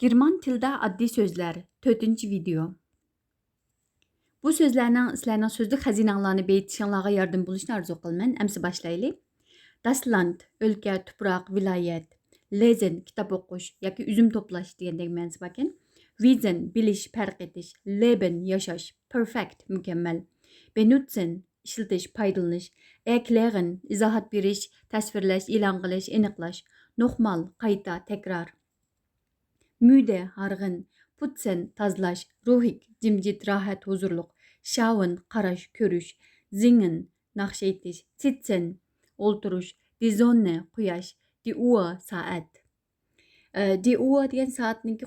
German tildə addi sözlər 4-cü video. Bu sözlərlə sizlərlə sözlük xəzinələrini beyitişinlərə yardım buluşunu arzu qılmən. Əmsi başlayılı. Das Land, ölkə, tupraq, vilayət. Lesen, kitap oquş, yoki üzüm toplaş degandek mənası bakın. Wissen, biliş, fərq etiş. Leben, yaşaş. Perfect, mükemmel. Benutzen, işletiş, paydalanış. Erklären, izahat beriş, təsvirləş, elan qilish, aniqlash. Nochmal, qayta, tekrar. Müde, hargın. Putzen, tazlaş. Ruhik, cimcit, rahat, huzurluk. Schauen, qaraş, körüş. Singen, nakş etiş. Sitzen, olturuş. Die Sonne, quyaş. Die Uhr, saat. Die Uhr degan saatninki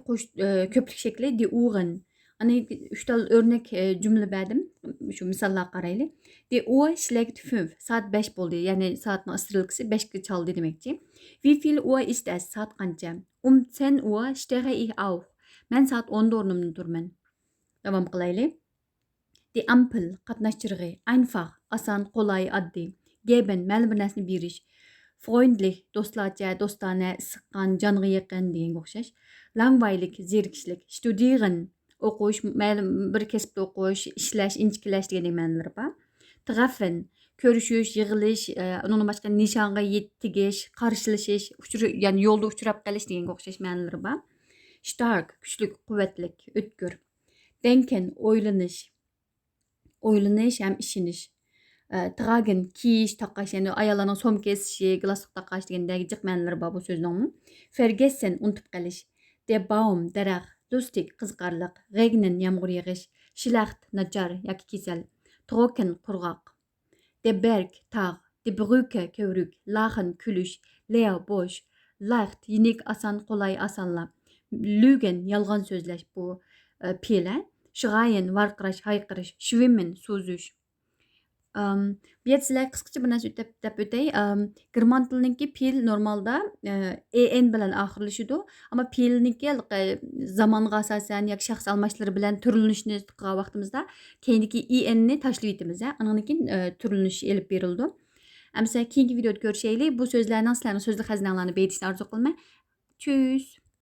köprük şekli. Die Uhren. Hani 3 tal örnek cümle verdim. Şu misallar qaraylı. Die Uhr schlägt 5. Saat 5 boldu. Yani saatnin ısrılıksı 5 çaldı demekçi. Wie viel Uhr ist es? Saat qancha? 10 Uhr stehe ich auf. Ben saat 10'da ornumda durman. Devam qilaylı. Die Ampel, qatnaşçırığı. Einfach, asan, kolay, addi. Geben, ma'lum bir narsani berish. Freundlich, dostlarcha, dostane, sıqqan, canğı yaqin degan o'xshash. Langweilig, zerikishlik. Studieren, o'qish, ma'lum bir kasbda o'qish, ishlash, inchiklash degan ma'nolari bor. Treffen, ko'rishish, yig'ilish, undan boshqa nishonga yetigish, qarshilashish, ya'ni yo'lda uchrab qolish degan o'xshash ma'nolari bor. Stark, kuchli, quvvatlik, o'tkir. Denken, o'ylanish. O'ylanish ham ishonish. Tragen, kiyish, taqash, yani ayollarning so'm kesishi, glaslik taqash degandagi jiq ma'nolari bor bu so'zning. Vergessen, unutib qolish. Der Baum, daraxt. Lustig, qiziqarliq. Regnen, yomg'ir yog'ish. Schlecht, nachar yoki kasal. Trocken, qurg'oq. Der Berg, tog'. Die Brücke, kövrük. Lachen, kulish. Leer, bo'sh. Leicht, yenik, asan, qolay, asanla. Lügen, yolg'on so'zlash bu fe'l. Schreien, varqirash, hayqirish. Schwimmen, suzish. Bu yerda sizlarga qisqacha bir narsa deb o'tay. German tilininki fe'l normalda en bilan oxirlashadi, ammo fe'lniki zamonga asosan yoki shaxs almashlari bilan turlanishni qilgan vaqtimizda keyindagi enni tashlab etamiz. Andan keyin turlanish elib berildi. Amsa keyingi videoda ko'rishaylik. Bu so'zlarning sizlarning so'zli xazinalarini beyitishni orzu qilmay. Tschüss.